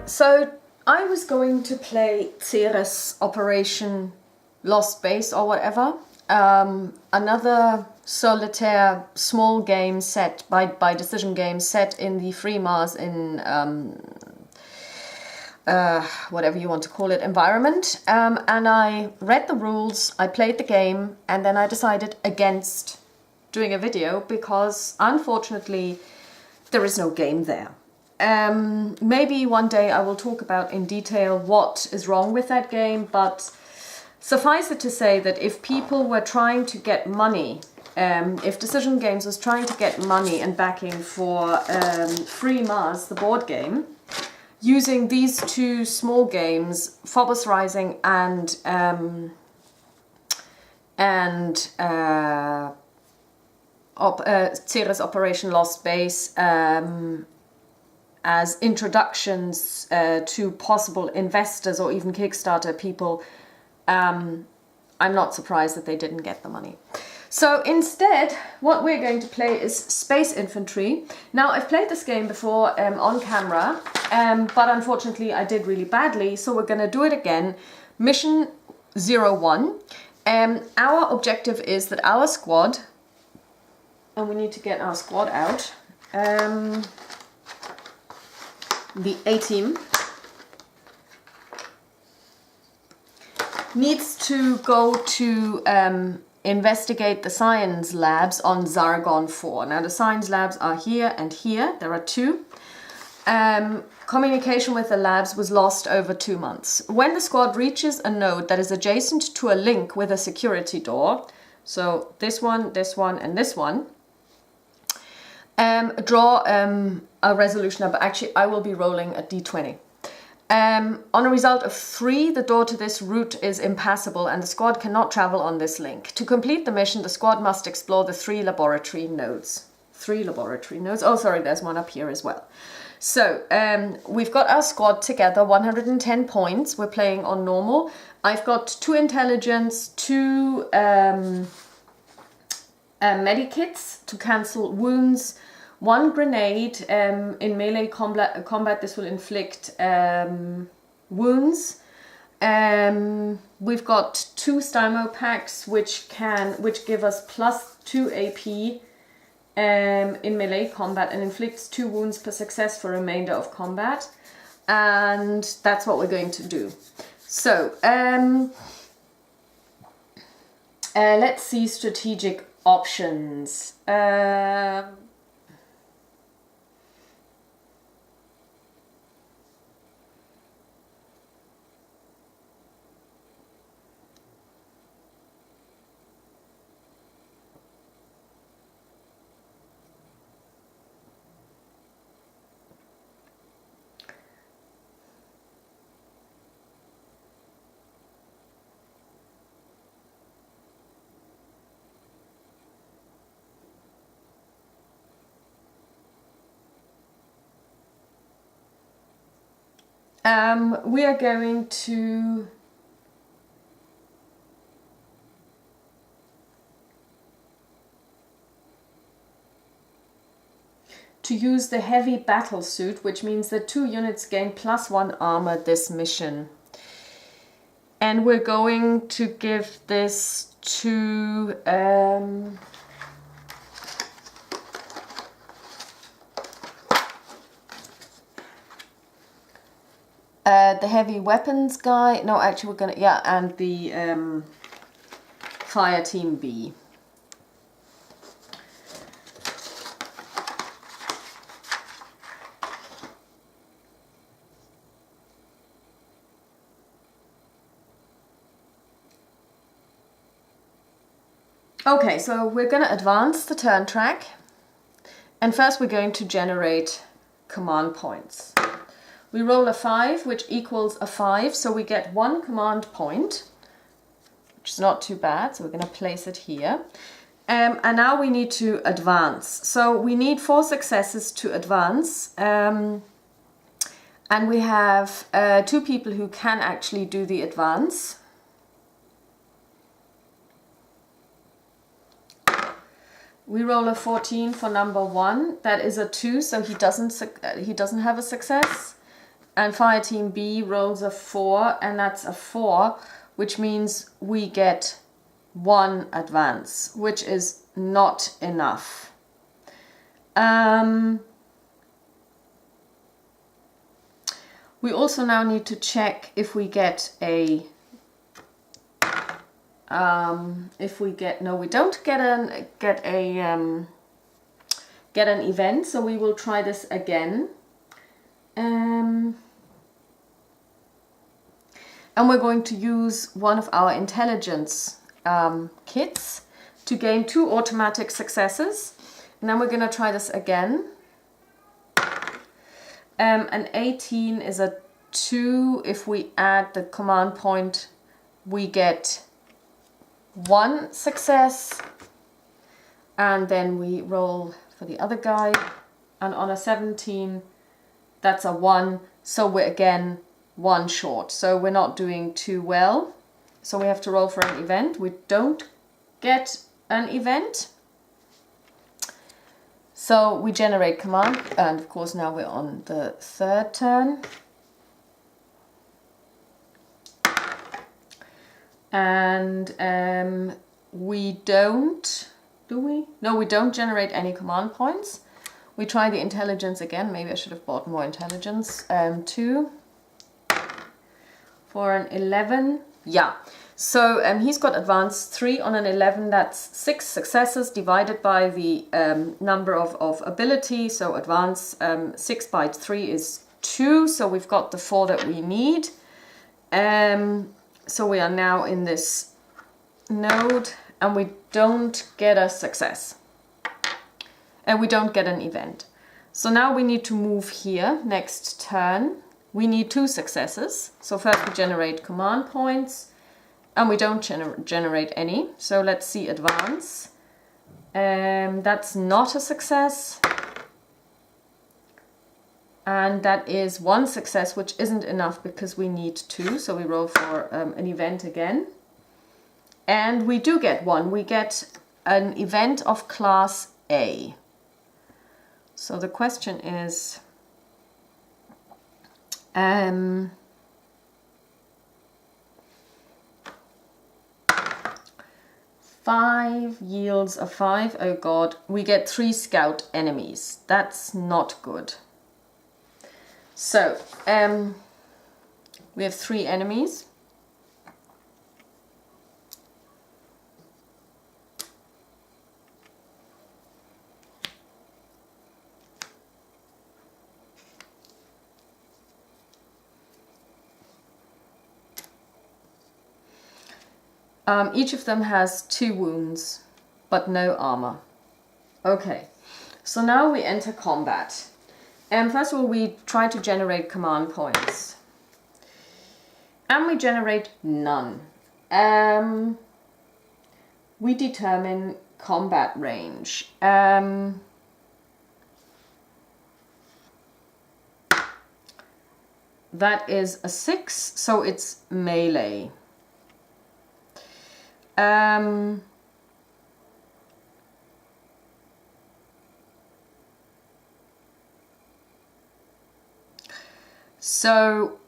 So I was going to play Chits Operation Lost Base or whatever. Another solitaire small game set by Decision Games set in the free Mars in whatever you want to call it environment. And I read the rules, I played the game, and then I decided against doing a video because unfortunately there is no game there. Maybe one day I will talk about in detail what is wrong with that game, but suffice it to say that if people were trying to get money, if Decision Games was trying to get money and backing for Free Mars, the board game, using these two small games, Phobos Rising and Ceres Operation Lost Base, as introductions to possible investors or even Kickstarter people, I'm not surprised that they didn't get the money. So instead, what we're going to play is Space Infantry. Now, I've played this game before on camera, but unfortunately I did really badly, so we're going to do it again. Mission 01. Our objective is that our squad, and we need to get our squad out, the A-team, needs to go to investigate the science labs on Zargon 4. Now the science labs are here and here. There are two. Communication with the labs was lost over 2 months. When the squad reaches a node that is adjacent to a link with a security door, so this one, and this one, draw a resolution number. Actually, I will be rolling a d20. On a result of 3, the door to this route is impassable and the squad cannot travel on this link. To complete the mission, the squad must explore the 3 laboratory nodes. 3 laboratory nodes. Oh, sorry, there's one up here as well. So, we've got our squad together, 110 points. We're playing on normal. I've got 2 intelligence, 2 medikits to cancel wounds, 1 grenade. In melee combat this will inflict wounds. We've got 2 stymo packs which give us +2 AP in melee combat and inflicts 2 wounds per success for remainder of combat. And that's what we're going to do. So let's see strategic options. We are going to use the heavy battle suit, which means that 2 units gain +1 armor this mission. And we're going to give this to the heavy weapons guy. No, actually we're gonna, yeah, and the fire team B. Okay, so we're gonna advance the turn track, and first we're going to generate command points. We roll a 5, which equals a 5, so we get 1 command point, which is not too bad, so we're going to place it here. And now we need to advance. So we need 4 successes to advance, and we have 2 people who can actually do the advance. We roll a 14 for number 1. That is a 2, so he doesn't have a success. and fire team B rolls a 4, and that's a 4, which means we get 1 advance, which is not enough. We also now need to check if we get a no, we don't get an event, so we will try this again. And we're going to use one of our intelligence kits to gain 2 automatic successes. And then we're going to try this again. An 18 is a 2. If we add the command point, we get 1 success. And then we roll for the other guy. And on a 17, that's a 1. So we're again 1 short. So we're not doing too well. So we have to roll for an event. We don't get an event. So we generate command, and of course now we're on the 3rd turn. And we don't, do we? No, we don't generate any command points. We try the intelligence again. Maybe I should have bought more intelligence. 2 for an 11. Yeah. So he's got advanced 3 on an 11. That's 6 successes divided by the number of ability. So advance 6 by 3 is 2. So we've got the 4 that we need. So we are now in this node, and we don't get a success. And we don't get an event. So now we need to move here next turn. We need 2 successes. So first we generate command points. And we don't generate any. So let's see advance. That's not a success. And that is 1 success, which isn't enough because we need 2. So we roll for an event again. And we do get 1. We get an event of class A. So the question is... 5 yields a 5. Oh god, we get 3 scout enemies. That's not good. So, we have 3 enemies. Each of them has 2 wounds, but no armor. Okay, so now we enter combat. And first of all, we try to generate command points. And we generate none. We determine combat range. That is a 6, so it's melee. So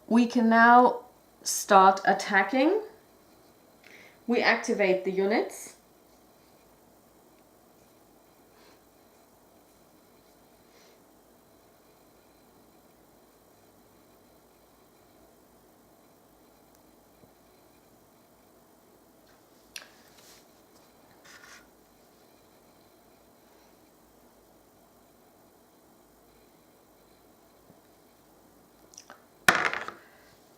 we can now start attacking. We activate the units.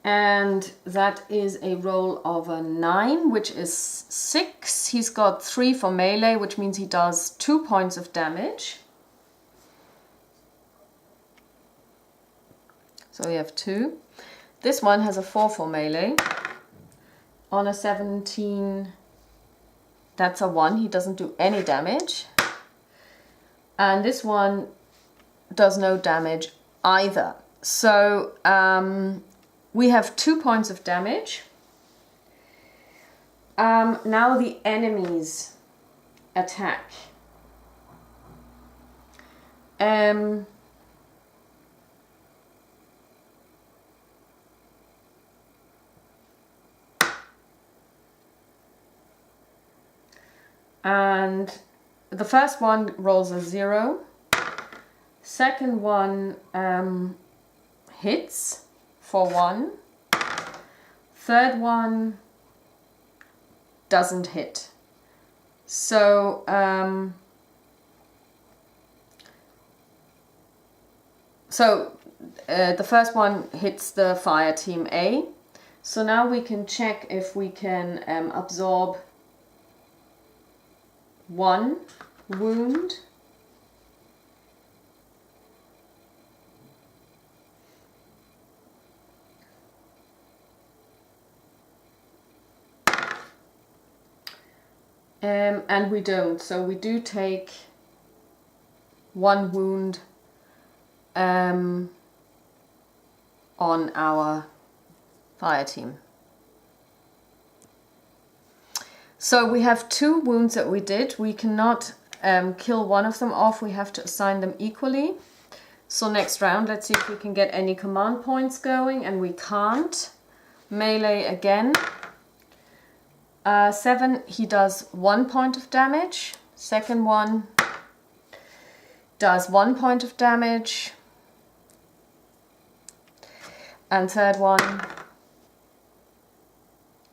And that is a roll of a 9, which is 6. He's got 3 for melee, which means he does 2 points of damage. So we have 2. This one has a 4 for melee. On a 17, that's a 1. He doesn't do any damage. And this one does no damage either. So, we have 2 points of damage. Now the enemies attack. And the first one rolls a 0. Second one hits for 1. Third one doesn't hit. So the first one hits the fire team A. So now we can check if we can absorb 1 wound. And we don't, so we do take 1 wound on our fire team. So we have 2 wounds that we did. We cannot kill one of them off, we have to assign them equally. So next round, let's see if we can get any command points going, and we can't. Melee again. 7, he does 1 point of damage. Second one does 1 point of damage. And third one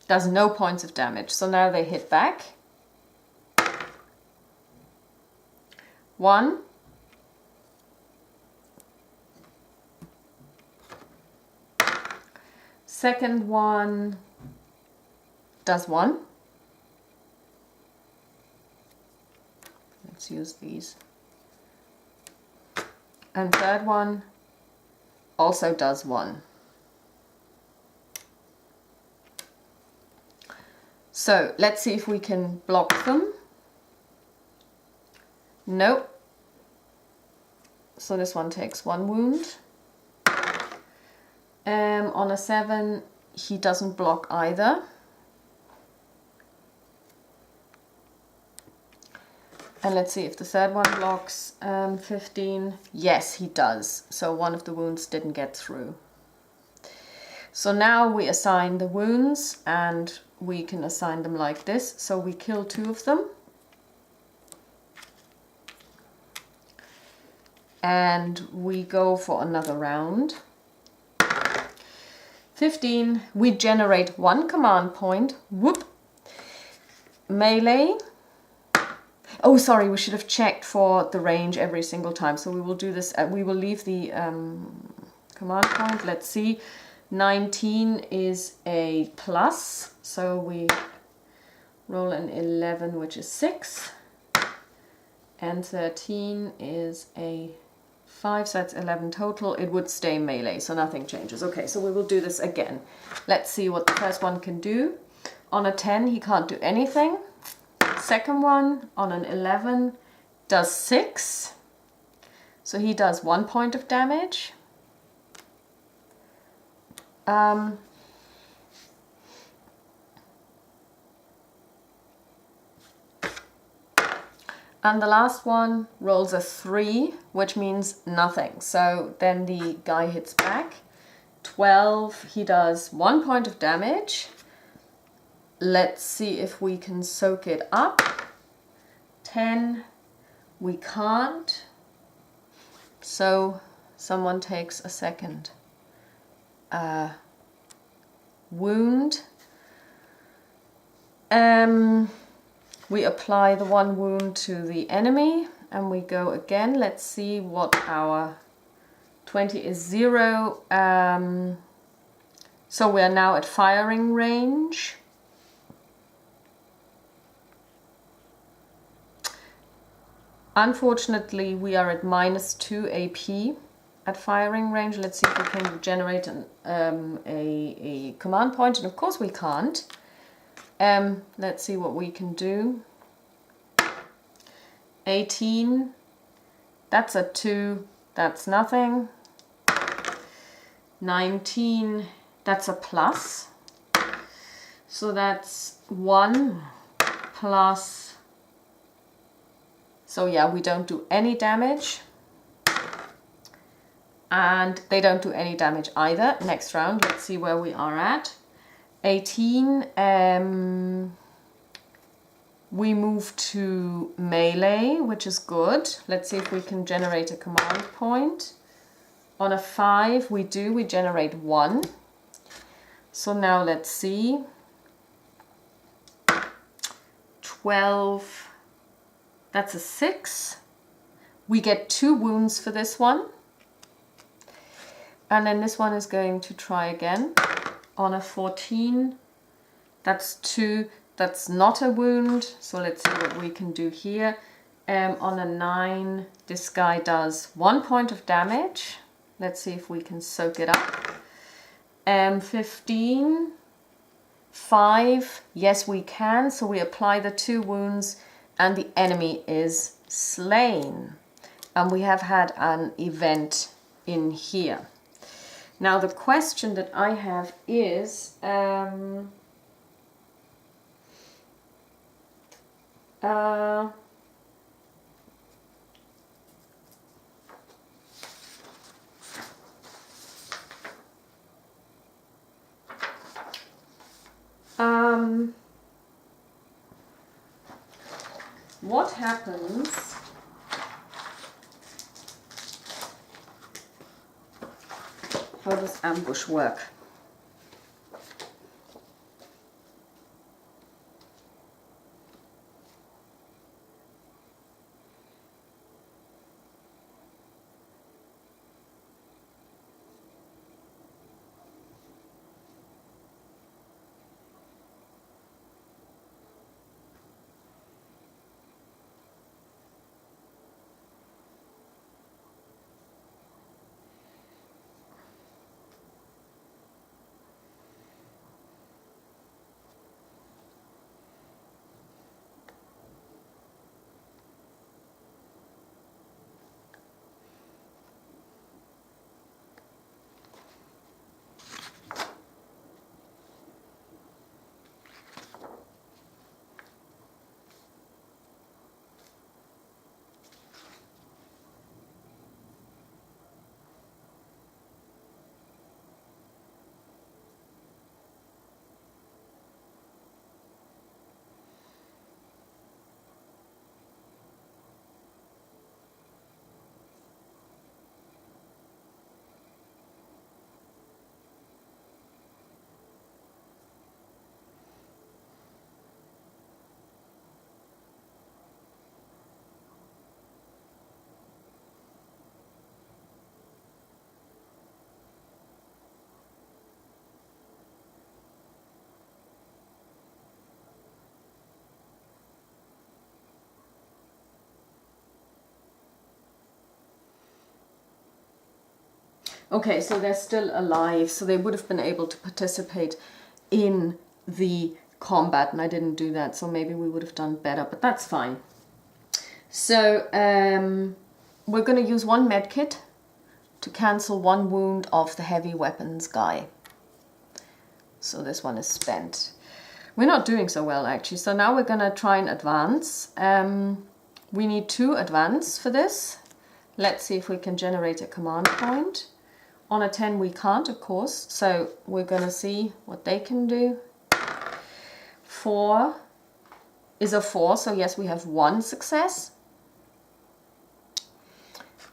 does no points of damage. So now they hit back. 1. Second one does 1. Let's use these. And third one also does 1. So let's see if we can block them. Nope. So this one takes 1 wound. On a 7, he doesn't block either. And let's see if the third one blocks. 15. Yes, he does. So one of the wounds didn't get through. So now we assign the wounds, and we can assign them like this. So we kill 2 of them. And we go for another round. 15, we generate 1 command point. Whoop. Melee. Oh, sorry, we should have checked for the range every single time. So we will do this. We will leave the command point. Let's see. 19 is a plus. So we roll an 11, which is 6. And 13 is a 5, so that's 11 total. It would stay melee, so nothing changes. Okay, so we will do this again. Let's see what the first one can do. On a 10, he can't do anything. Second one, on an 11, does 6. So he does 1 point of damage. And the last one rolls a 3, which means nothing. So then the guy hits back. 12, he does 1 point of damage. Let's see if we can soak it up. 10, we can't. So someone takes a second wound. We apply the 1 wound to the enemy, and we go again. Let's see what our 20 is 0. So we are now at firing range. Unfortunately, we are at -2 AP at firing range. Let's see if we can generate a command point, and of course we can't. Let's see what we can do. 18, that's a 2, that's nothing. 19, that's a plus. So that's 1 plus. So yeah, we don't do any damage. And they don't do any damage either. Next round, let's see where we are at. 18. We move to melee, which is good. Let's see if we can generate a command point. On a 5, we generate 1. So now let's see. 12, that's a 6. We get 2 wounds for this one. And then this one is going to try again. On a 14, that's 2. That's not a wound, so let's see what we can do here. On a 9, this guy does 1 point of damage. Let's see if we can soak it up. 15, 5, yes we can, so we apply the 2 wounds and the enemy is slain. And we have had an event in here. Now the question that I have is, what happens how does ambush work? Okay, so they're still alive, so they would have been able to participate in the combat, and I didn't do that, so maybe we would have done better, but that's fine. So we're going to use 1 medkit to cancel 1 wound of the heavy weapons guy. So this one is spent. We're not doing so well actually, so now we're going to try and advance. We need 2 advance for this. Let's see if we can generate a command point. On a 10 we can't, of course, so we're going to see what they can do. 4 is a 4, so yes, we have 1 success.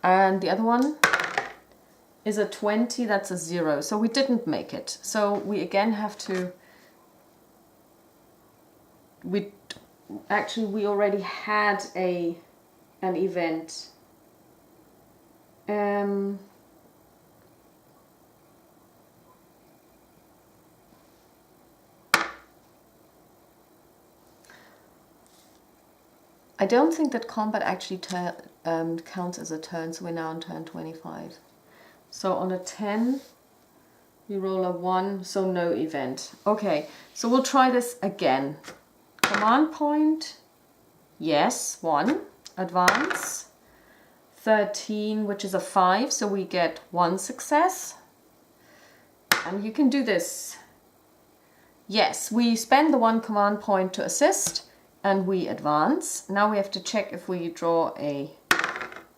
And the other one is a 20, that's a 0, so we didn't make it. So we again have to... We already had an event. I don't think that combat actually counts as a turn, so we're now on turn 25. So on a 10, you roll a 1, so no event. Okay, so we'll try this again. Command point, yes, 1. Advance, 13, which is a 5, so we get 1 success. And you can do this. Yes, we spend the 1 command point to assist, and we advance. Now we have to check if we draw a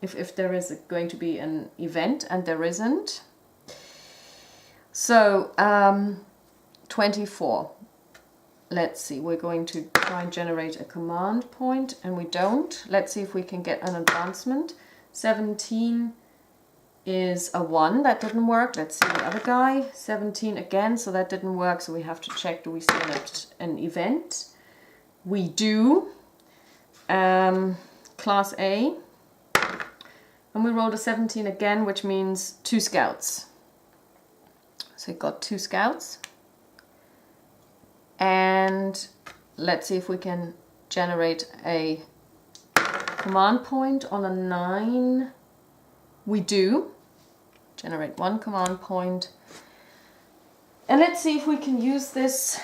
if there is going to be an event, and there isn't. So 24. Let's see, we're going to try and generate a command point, and we don't. Let's see if we can get an advancement. 17 is a 1, that didn't work. Let's see the other guy. 17 again, so that didn't work, so we have to check, do we see an event? We do. Class A. And we rolled a 17 again, which means 2 scouts. So we got 2 scouts. And let's see if we can generate a command point on a 9. We do. Generate 1 command point. And let's see if we can use this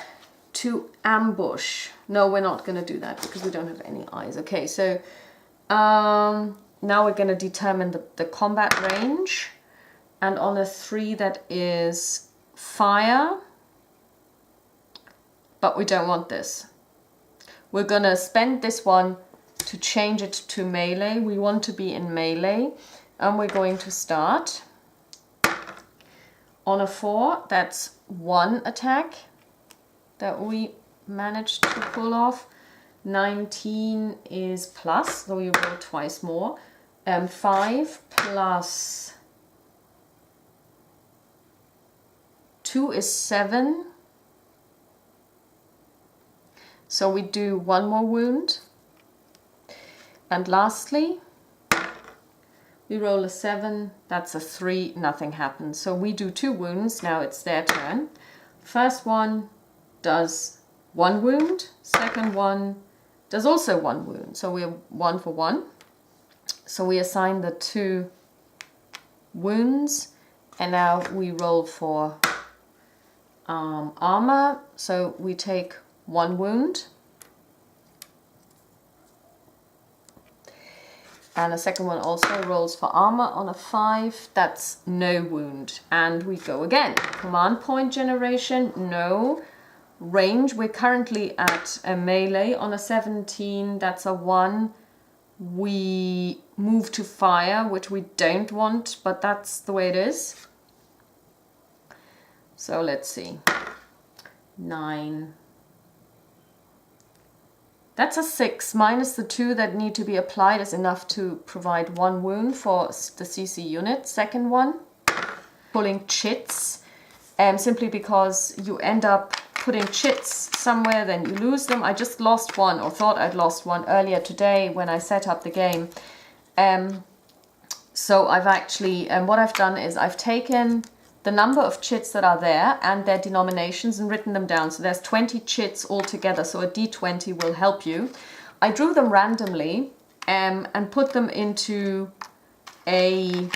to ambush. No, we're not going to do that because we don't have any eyes. Okay, so now we're going to determine the combat range. And on a 3 that is fire. But we don't want this. We're going to spend this one to change it to melee. We want to be in melee. And we're going to start. On a 4, that's 1 attack that we managed to pull off. 19 is plus, so we roll twice more. 5 plus 2 is 7. So we do 1 more wound. And lastly, we roll a 7, that's a 3, nothing happens. So we do 2 wounds, now it's their turn. First one does 1 wound, second one does also 1 wound. So we're 1 for 1. So we assign the 2 wounds, and now we roll for armor. So we take 1 wound. And the second one also rolls for armor on a 5. That's no wound. And we go again. Command point generation, no. Range, we're currently at a melee on a 17. That's a 1. We move to fire, which we don't want, but that's the way it is. So let's see. 9. That's a 6, minus the 2 that need to be applied is enough to provide 1 wound for the CC unit. Second one, pulling chits, simply because you end up putting chits somewhere, then you lose them. I just lost one, or thought I'd lost one earlier today when I set up the game. So I've actually, what I've done is I've taken the number of chits that are there and their denominations and written them down. So there's 20 chits altogether, so a d20 will help you. I drew them randomly and put them into a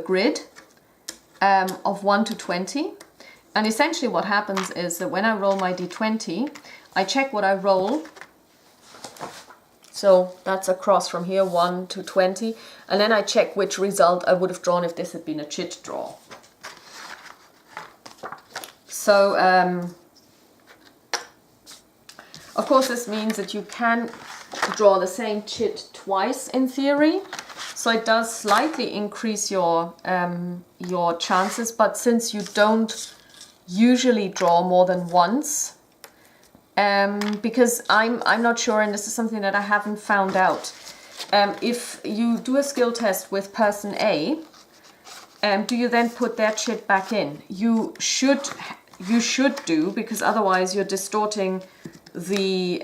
grid of 1 to 20. And essentially what happens is that when I roll my d20, I check what I roll. So that's across from here, 1 to 20. And then I check which result I would have drawn if this had been a chit draw. So, of course, this means that you can draw the same chit twice in theory. So it does slightly increase your chances. But since you don't usually draw more than once, because I'm not sure, and this is something that I haven't found out. If you do a skill test with person A, do you then put their chit back in? You should do, because otherwise you're distorting the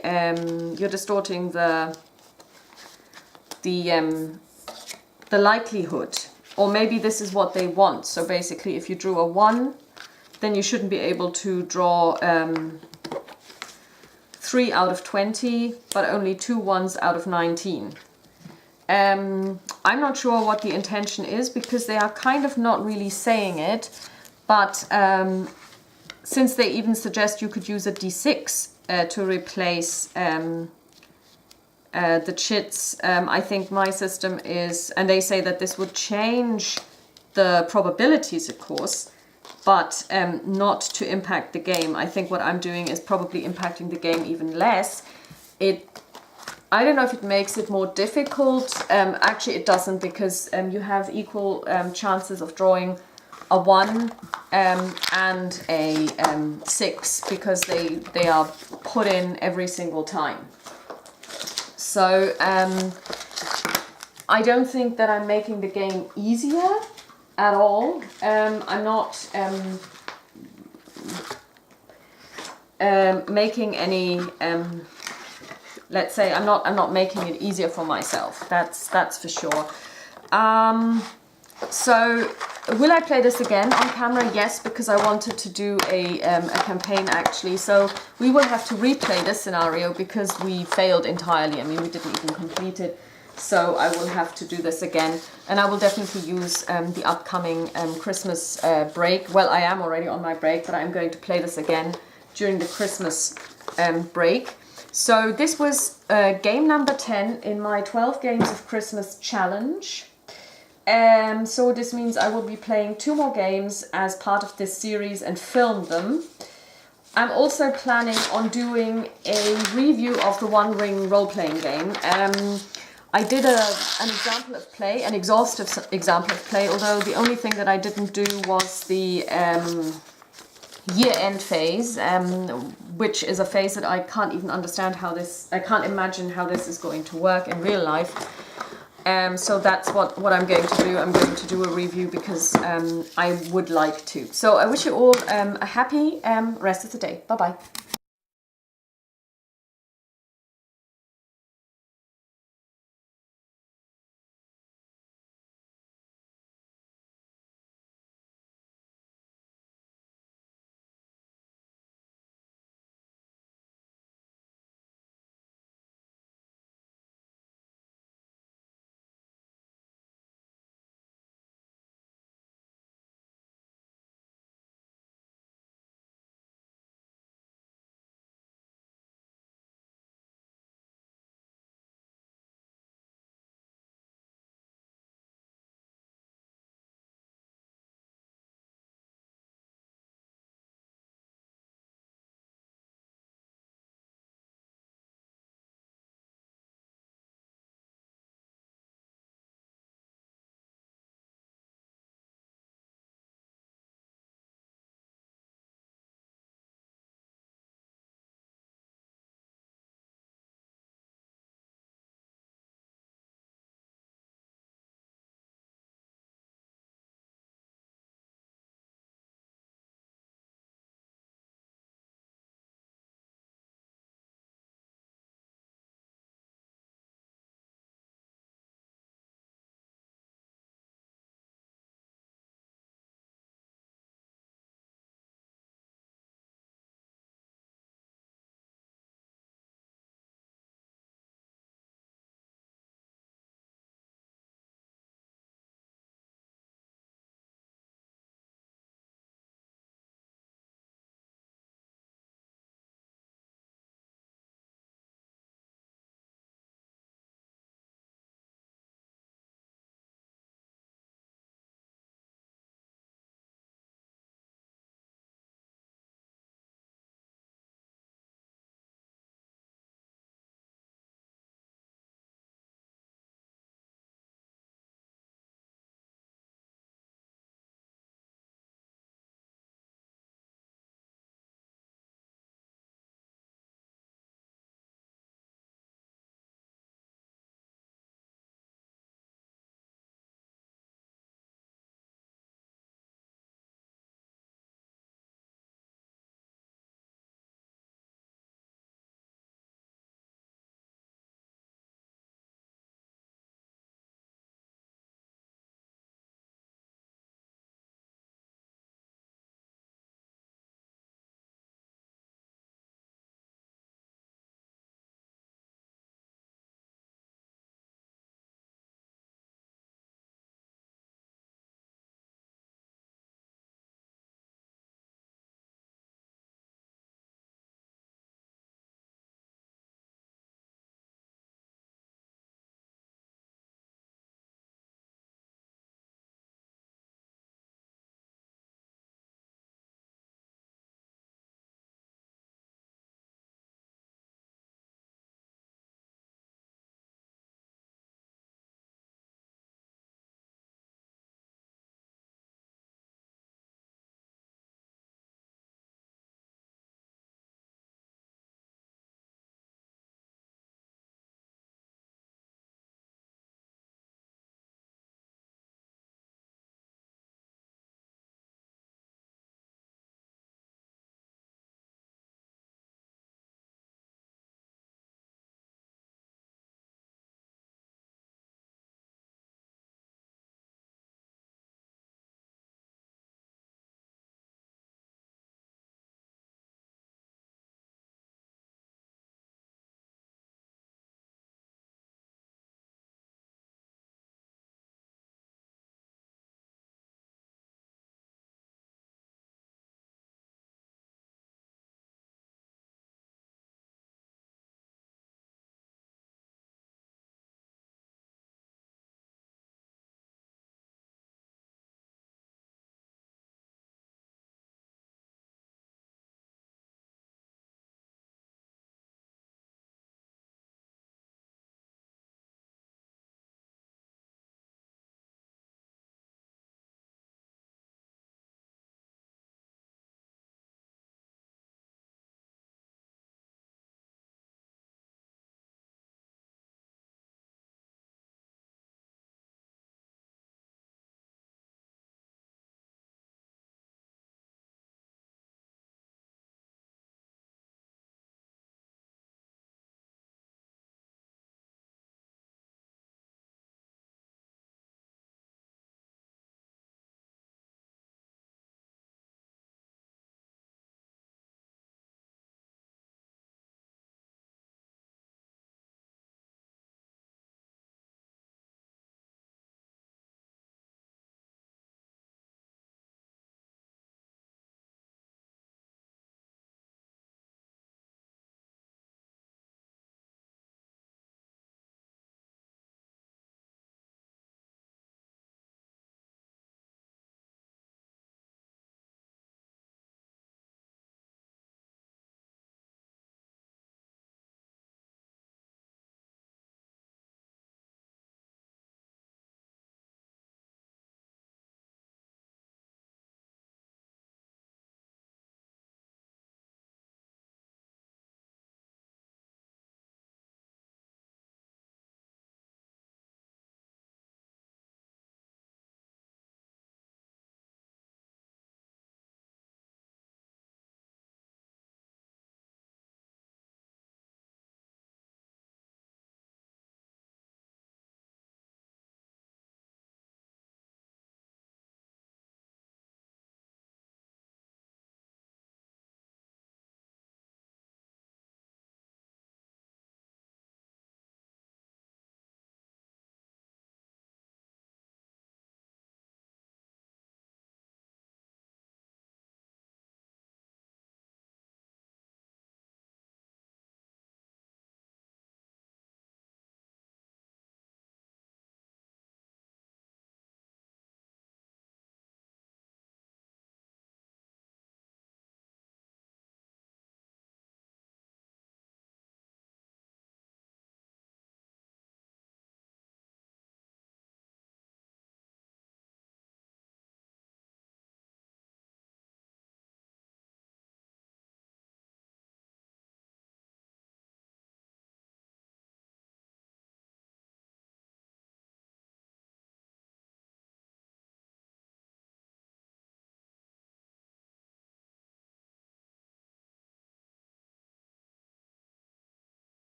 likelihood. Or maybe this is what they want. So basically, if you drew a 1, then you shouldn't be able to draw 3 out of 20, but only 2 ones out of 19. I'm not sure what the intention is, because they are kind of not really saying it, but since they even suggest you could use a d6 to replace the chits, I think my system is, and they say that this would change the probabilities, of course, but not to impact the game. I think what I'm doing is probably impacting the game even less. I don't know if it makes it more difficult. Actually, it doesn't, because you have equal chances of drawing a 1 and a 6, because they are put in every single time. So I don't think that I'm making the game easier at all. I'm not making any. Let's say I'm not making it easier for myself. That's for sure. So will I play this again on camera? Yes, because I wanted to do a campaign actually. So we will have to replay this scenario because we failed entirely. I mean, we didn't even complete it. So I will have to do this again, and I will definitely use the upcoming Christmas break. Well, I am already on my break, but I'm going to play this again during the Christmas break. So this was game number 10 in my 12 Games of Christmas challenge. So this means I will be playing 2 more games as part of this series and film them. I'm also planning on doing a review of the One Ring role-playing game. I did an example of play, an exhaustive example of play, although the only thing that I didn't do was the year-end phase, which is a phase that I can't even understand I can't imagine how this is going to work in real life. So that's what I'm going to do. I'm going to do a review because I would like to. So I wish you all a happy rest of the day. Bye-bye.